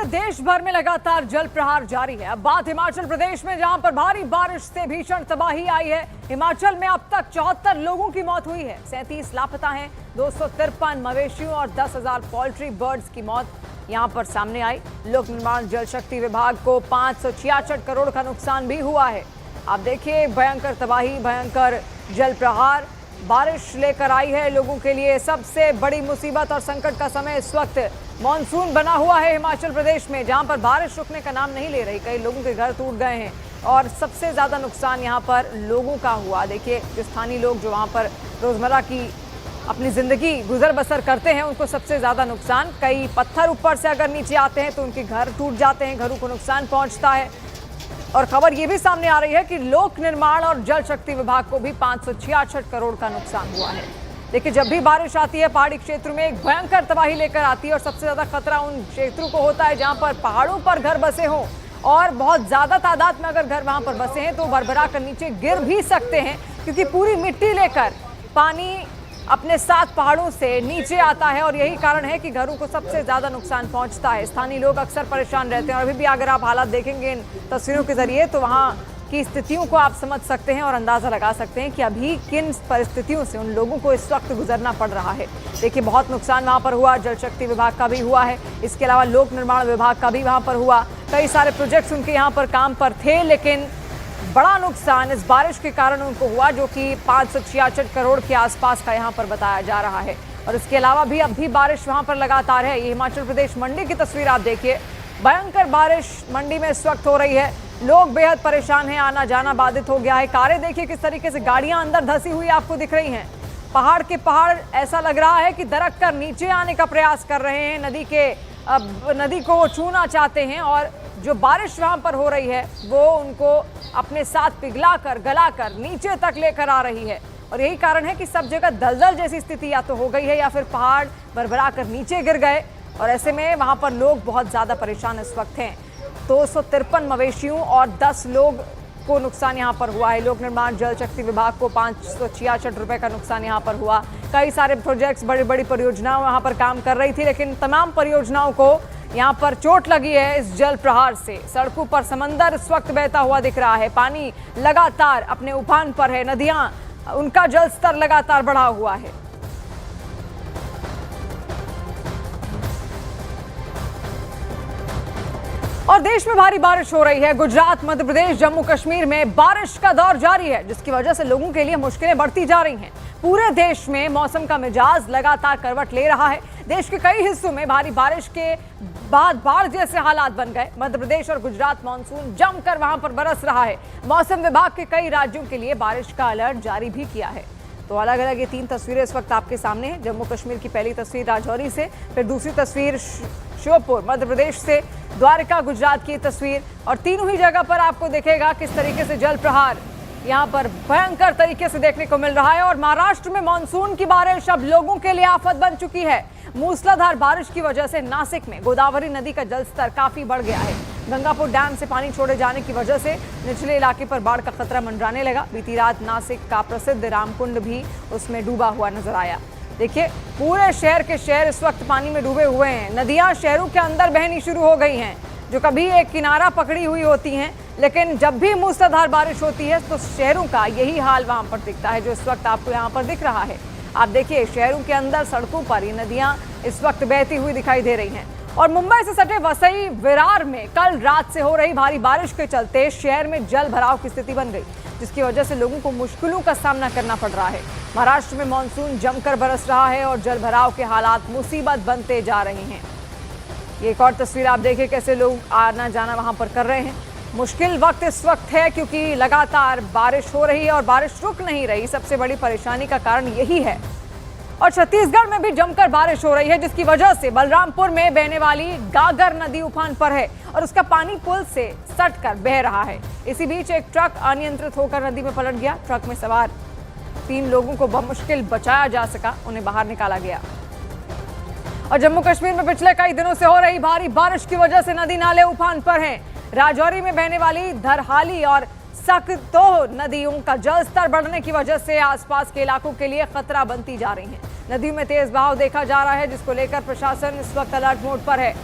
देश भर में लगातार जल प्रहार जारी है। अब बात हिमाचल प्रदेश में, जहां पर भारी बारिश से भीषण तबाही आई है। हिमाचल में अब तक 74 लोगों की मौत हुई है, 37 लापता हैं, 253 मवेशियों और 10,000 पोल्ट्री बर्ड्स की मौत यहां पर सामने आई। लोक निर्माण जल शक्ति विभाग को 566 करोड़ का नुकसान भी हुआ है। आप देखिए, भयंकर तबाही, भयंकर जल प्रहार बारिश लेकर आई है लोगों के लिए सबसे बड़ी मुसीबत और संकट का समय। इस वक्त मॉनसून बना हुआ है हिमाचल प्रदेश में, जहां पर बारिश रुकने का नाम नहीं ले रही। कई लोगों के घर टूट गए हैं और सबसे ज्यादा नुकसान यहां पर लोगों का हुआ। देखिए, जो स्थानीय लोग जो वहां पर रोजमर्रा की अपनी जिंदगी गुजर बसर करते हैं, उनको सबसे ज्यादा नुकसान। कई पत्थर ऊपर से अगर नीचे आते हैं तो उनके घर टूट जाते हैं, घरों को नुकसान पहुंचता है। और खबर यह भी सामने आ रही है कि लोक निर्माण और जल शक्ति विभाग को भी 566 करोड़ का नुकसान हुआ है। देखिए, जब भी बारिश आती है पहाड़ी क्षेत्र में एक भयंकर तबाही लेकर आती है और सबसे ज्यादा खतरा उन क्षेत्रों को होता है जहां पर पहाड़ों पर घर बसे हों और बहुत ज्यादा तादाद में अगर घर वहां पर बसे हैं तो भरभरा कर नीचे गिर भी सकते हैं, क्योंकि पूरी मिट्टी लेकर पानी अपने साथ पहाड़ों से नीचे आता है और यही कारण है कि घरों को सबसे ज्यादा नुकसान पहुंचता है। स्थानीय लोग अक्सर परेशान रहते हैं और अभी भी अगर आप हालात देखेंगे इन तस्वीरों के जरिए तो वहां की स्थितियों को आप समझ सकते हैं और अंदाजा लगा सकते हैं कि अभी किन परिस्थितियों से उन लोगों को इस वक्त गुजरना पड़ रहा है। देखिए, बहुत नुकसान वहां पर हुआ, जल शक्ति विभाग का भी हुआ है, इसके अलावा लोक निर्माण विभाग का भी वहां पर हुआ। कई सारे प्रोजेक्ट्स उनके यहाँ पर काम पर थे, लेकिन बड़ा नुकसान इस बारिश के कारण उनको हुआ, जो कि 566 करोड़ के आसपास का यहाँ पर बताया जा रहा है। और इसके अलावा भी अब भी बारिश वहां पर लगातार है। ये हिमाचल प्रदेश मंडी की तस्वीर आप देखिए, भयंकर बारिश मंडी में इस वक्त हो रही है। लोग बेहद परेशान हैं, आना जाना बाधित हो गया है। कारें देखिए किस तरीके से गाड़ियां अंदर धंसी हुई आपको दिख रही हैं। पहाड़ के पहाड़ ऐसा लग रहा है कि दरक कर नीचे आने का प्रयास कर रहे हैं, नदी को वो छूना चाहते हैं और जो बारिश वहां पर हो रही है वो उनको अपने साथ पिघला कर गला कर नीचे तक लेकर आ रही है। और यही कारण है कि सब जगह दलदल जैसी स्थिति या तो हो गई है या फिर पहाड़ भरभरा कर नीचे गिर गए और ऐसे में वहां पर लोग बहुत ज्यादा परेशान इस वक्त हैं। 253 मवेशियों और 10 लोग को नुकसान यहाँ पर हुआ है। लोक निर्माण जल शक्ति विभाग को 566 रुपए का नुकसान यहाँ पर हुआ। कई सारे प्रोजेक्ट्स, बड़ी बड़ी परियोजनाओं वहां पर काम कर रही थी, लेकिन तमाम परियोजनाओं को यहाँ पर चोट लगी है इस जल प्रहार से। सड़कों पर समंदर इस वक्त बहता हुआ दिख रहा है, पानी लगातार अपने उफान पर है, नदियां उनका जल स्तर लगातार बढ़ा हुआ है। और देश में भारी बारिश हो रही है। गुजरात, मध्य प्रदेश, जम्मू कश्मीर में बारिश का दौर जारी है, जिसकी वजह से लोगों के लिए मुश्किलें बढ़ती जा रही हैं। पूरे देश में मौसम का मिजाज लगातार करवट ले रहा है। देश के कई हिस्सों में भारी बारिश के बाद बाढ़ जैसे हालात बन गए। मध्य प्रदेश और गुजरात मानसून जमकर वहां पर बरस रहा है। मौसम विभाग के कई राज्यों के लिए बारिश का अलर्ट जारी भी किया है। तो अलग अलग ये 3 तस्वीरें इस वक्त आपके सामने हैं। जम्मू कश्मीर की पहली तस्वीर राजौरी से, फिर दूसरी तस्वीर श्योपुर मध्य प्रदेश से, द्वारका गुजरात की तस्वीर, और तीनों ही जगह पर आपको दिखेगा किस तरीके से जल प्रहार यहाँ पर भयंकर तरीके से देखने को मिल रहा है। और महाराष्ट्र में मानसून की बारिश अब लोगों के लिए आफत बन चुकी है। मूसलाधार बारिश की वजह से नासिक में गोदावरी नदी का जलस्तर काफी बढ़ गया है। गंगापुर डैम से पानी छोड़े जाने की वजह से निचले इलाके पर बाढ़ का खतरा मंडराने लगा। बीती रात नासिक का प्रसिद्ध रामकुंड भी उसमें डूबा हुआ नजर आया। देखिए, पूरे शहर के शहर इस वक्त पानी में डूबे हुए हैं। नदियां शहरों के अंदर बहनी शुरू हो गई हैं, जो कभी एक किनारा पकड़ी हुई होती हैं, लेकिन जब भी मूसलाधार बारिश होती है तो शहरों का यही हाल वहां पर दिखता है, जो इस वक्त आपको यहाँ पर दिख रहा है। आप देखिए, शहरों के अंदर सड़कों पर ये नदियां इस वक्त बहती हुई दिखाई दे रही हैं। और मुंबई से सटे वसई विरार में कल रात से हो रही भारी बारिश के चलते शहर में जल भराव की स्थिति बन गई, जिसकी वजह से लोगों को मुश्किलों का सामना करना पड़ रहा है। महाराष्ट्र में मानसून जमकर बरस रहा है और जल भराव के हालात मुसीबत बनते जा रहे हैं। ये एक और तस्वीर आप देखिए, कैसे लोग आना जाना वहां पर कर रहे हैं। मुश्किल वक्त इस वक्त है क्योंकि लगातार बारिश हो रही है और बारिश रुक नहीं रही। सबसे बड़ी परेशानी का कारण यही है। और छत्तीसगढ़ में भी जमकर बारिश हो रही है, जिसकी वजह से बलरामपुर में बहने वाली गागर नदी उफान पर है और उसका पानी पुल से सटकर बह रहा है। इसी बीच एक ट्रक अनियंत्रित होकर नदी में पलट गया। ट्रक में सवार 3 लोगों को बमुश्किल बचाया जा सका, उन्हें बाहर निकाला गया। और जम्मू कश्मीर में पिछले कई दिनों से हो रही भारी बारिश की वजह से नदी नाले उफान पर हैं। राजौरी में बहने वाली धरहाली और सकतोह नदियों का जलस्तर बढ़ने की वजह से आसपास के इलाकों के लिए खतरा बनती जा रही है। नदियों में तेज बहाव देखा जा रहा है, जिसको लेकर प्रशासन इस वक्त अलर्ट मोड पर है।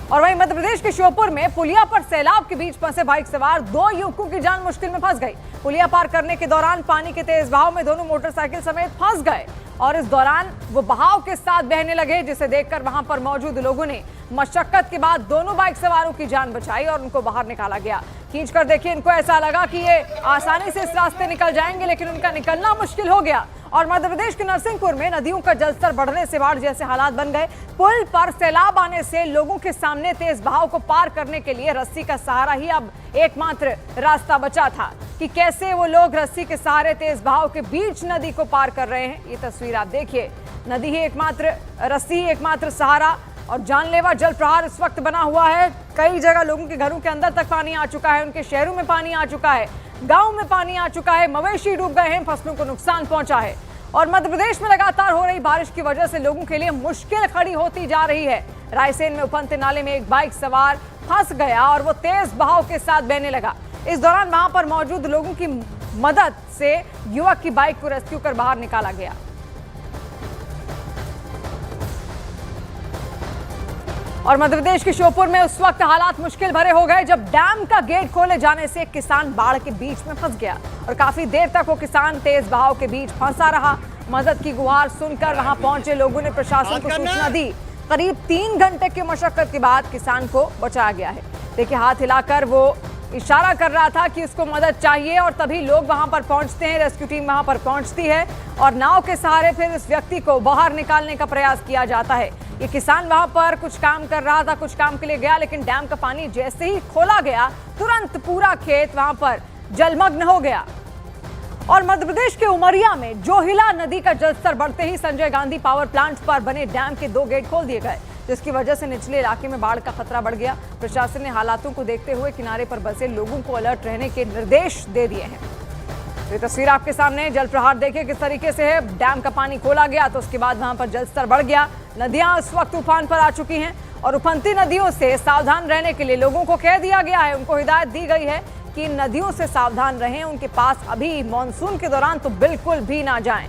और वहीं मध्य प्रदेश के श्योपुर में पुलिया पर सैलाब के बीच फंसे बाइक सवार 2 युवकों की जान मुश्किल में फंस गई। पुलिया पार करने के दौरान पानी के तेज बहाव में दोनों मोटरसाइकिल समेत फंस गए और इस दौरान वो बहाव के साथ बहने लगे, जिसे देखकर वहां पर मौजूद लोगों ने मशक्कत के बाद दोनों बाइक सवारों की जान बचाई और उनको बाहर निकाला गया। खींचकर देखिए, इनको ऐसा लगा कि ये आसानी से इस रास्ते निकल जाएंगे, लेकिन उनका निकलना मुश्किल हो गया। और मध्य प्रदेश के नरसिंहपुर में नदियों का जलस्तर बढ़ने से बाढ़ जैसे हालात बन गए। पुल पर सैलाब आने से लोगों के सामने तेज बहाव को पार करने के लिए रस्सी का सहारा ही अब एकमात्र रास्ता बचा था कि कैसे वो लोग रस्सी के सहारे तेज बहाव के बीच नदी को पार कर रहे हैं। ये तस्वीर आप देखिए, नदी ही एकमात्र, रस्सी ही एकमात्र सहारा और जानलेवा जल प्रहार इस वक्त बना हुआ है। कई जगह लोगों के घरों के अंदर तक पानी आ चुका है, उनके शहरों में पानी आ चुका है, गांव में पानी आ चुका है, मवेशी डूब गए हैं, फसलों को नुकसान पहुंचा है। और मध्य प्रदेश में लगातार हो रही बारिश की वजह से लोगों के लिए मुश्किल खड़ी होती जा रही है। रायसेन में उफनते नाले में एक बाइक सवार फंस गया और वो तेज बहाव के साथ बहने लगा। इस दौरान वहां पर मौजूद लोगों की मदद से युवक की बाइक को रेस्क्यू कर बाहर निकाला गया। और मध्य प्रदेश के श्योपुर में उस वक्त हालात मुश्किल भरे हो गए जब डैम का गेट खोले जाने से एक किसान बाढ़ के बीच में फंस गया और काफी देर तक वो किसान तेज बहाव के बीच फंसा रहा। मदद की गुहार सुनकर वहां पहुंचे लोगों ने प्रशासन को सूचना दी। करीब 3 घंटे की मशक्कत के बाद किसान को बचाया गया है। देखिए, हाथ हिलाकर वो इशारा कर रहा था कि उसको मदद चाहिए और तभी लोग वहां पर पहुंचते हैं, रेस्क्यू टीम वहां पर पहुंचती है और नाव के सहारे फिर इस व्यक्ति को बाहर निकालने का प्रयास किया जाता है। ये किसान वहां पर कुछ काम कर रहा था, कुछ काम के लिए गया, लेकिन डैम का पानी जैसे ही खोला गया तुरंत पूरा खेत वहां पर जलमग्न हो गया। और मध्य प्रदेश के उमरिया में जोहिला नदी का जलस्तर बढ़ते ही संजय गांधी पावर प्लांट पर बने डैम के 2 गेट खोल दिए गए, जिसकी वजह से निचले इलाके में बाढ़ का खतरा बढ़ गया। प्रशासन ने हालातों को देखते हुए किनारे पर बसे लोगों को अलर्ट रहने के निर्देश दे दिए हैं। ये तस्वीर आपके सामने, जल प्रहार देखिए किस तरीके से है। डैम का पानी खोला गया तो उसके बाद वहां पर जलस्तर बढ़ गया। नदियां इस वक्त उफान पर आ चुकी हैं और उफनती नदियों से सावधान रहने के लिए लोगों को कह दिया गया है, उनको हिदायत दी गई है कि नदियों से सावधान रहें, उनके पास अभी मानसून के दौरान तो बिल्कुल भी ना जाएं।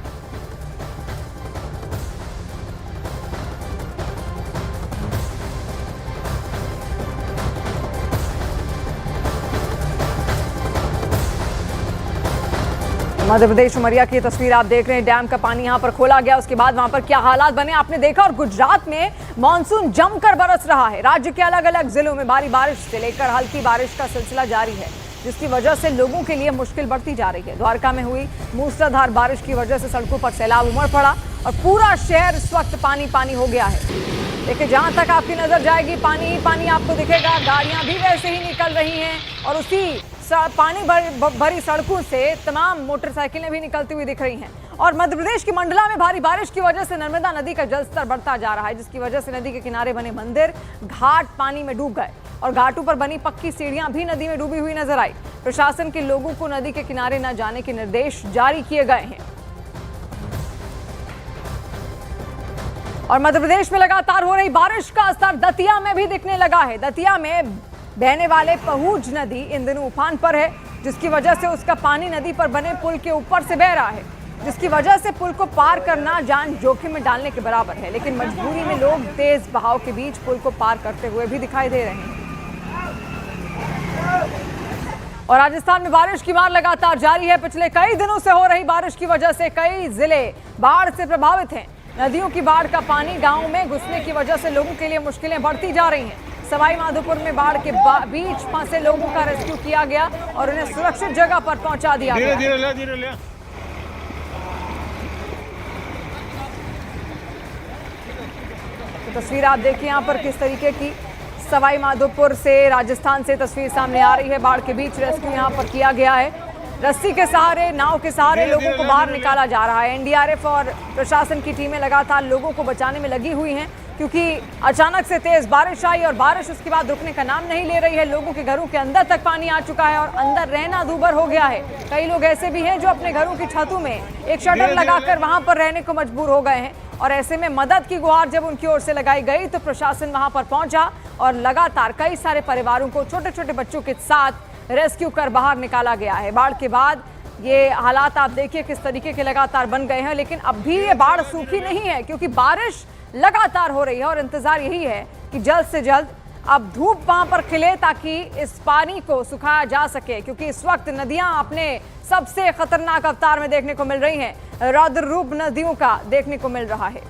मध्य प्रदेश उमरिया की तस्वीर आप देख रहे हैं। डैम का पानी यहां पर खोला गया, उसके बाद वहां पर क्या हालात बने आपने देखा। और गुजरात में मानसून जमकर बरस रहा है। राज्य के अलग अलग जिलों में भारी बारिश से लेकर हल्की बारिश का सिलसिला जारी है, जिसकी वजह से लोगों के लिए मुश्किल बढ़ती जा रही है। द्वारका में हुई मूसलाधार बारिश की वजह से सड़कों पर सैलाब उमड़ पड़ा और पूरा शहर इस वक्त पानी पानी हो गया है। देखिए, जहां तक आपकी नजर जाएगी पानी ही पानी आपको दिखेगा। गाड़ियां भी वैसे ही निकल रही हैं और उसी पानी भरी सड़कों से तमाम मोटरसाइकिलें भी निकलती हुई दिख रही हैं। और मध्य प्रदेश की मंडला में भारी बारिश की वजह से नर्मदा नदी का जलस्तर बढ़ता जा रहा है, जिसकी वजह से नदी के किनारे बने मंदिर, घाट पानी में डूब गए और घाटों पर बनी पक्की सीढ़ियां भी नदी में डूबी हुई नजर आई। प्रशासन के लोगों को नदी के किनारे न जाने के निर्देश जारी किए गए हैं। और मध्य प्रदेश में लगातार हो रही बारिश का असर दतिया में भी दिखने लगा है। दतिया में बहने वाले पहुज नदी इन दिनों उफान पर है, जिसकी वजह से उसका पानी नदी पर बने पुल के ऊपर से बह रहा है, जिसकी वजह से पुल को पार करना जान जोखिम में डालने के बराबर है। लेकिन मजबूरी में लोग तेज बहाव के बीच पुल को पार करते हुए भी दिखाई दे रहे हैं। और राजस्थान में बारिश की मार लगातार जारी है। पिछले कई दिनों से हो रही बारिश की वजह से कई जिले बाढ़ से प्रभावित हैं। नदियों की बाढ़ का पानी गाँव में घुसने की वजह से लोगों के लिए मुश्किलें बढ़ती जा रही हैं। सवाई माधोपुर में बाढ़ के बीच फंसे लोगों का रेस्क्यू किया गया और उन्हें सुरक्षित जगह पर पहुंचा दिया गया। धीरे ले। तो तस्वीर आप देखिए यहाँ पर किस तरीके की सवाई माधोपुर से राजस्थान से तस्वीर सामने आ रही है। बाढ़ के बीच रेस्क्यू यहाँ पर किया गया है। रस्सी के सहारे, नाव के सहारे लोगों को बाहर निकाला जा रहा है। एनडीआरएफ और प्रशासन की टीमें लगातार लोगों को बचाने में लगी हुई हैं, क्योंकि अचानक से तेज बारिश आई और बारिश उसके बाद रुकने का नाम नहीं ले रही है। लोगों के घरों के अंदर तक पानी आ चुका है और अंदर रहना दूभर हो गया है। कई लोग ऐसे भी हैं जो अपने घरों की छतों में एक शटर लगाकर वहां पर रहने को मजबूर हो गए हैं। और ऐसे में मदद की गुहार जब उनकी ओर से लगाई गई तो प्रशासन वहां पर पहुंचा और लगातार कई सारे परिवारों को छोटे छोटे बच्चों के साथ रेस्क्यू कर बाहर निकाला गया है। बाढ़ के बाद ये हालात आप देखिए किस तरीके के लगातार बन गए हैं, लेकिन अब भी ये बाढ़ सूखी नहीं है, क्योंकि बारिश लगातार हो रही है और इंतजार यही है कि जल्द से जल्द अब धूप वहां पर खिले ताकि इस पानी को सुखाया जा सके, क्योंकि इस वक्त नदियां अपने सबसे खतरनाक अवतार में देखने को मिल रही हैं। रौद्र रूप नदियों का देखने को मिल रहा है।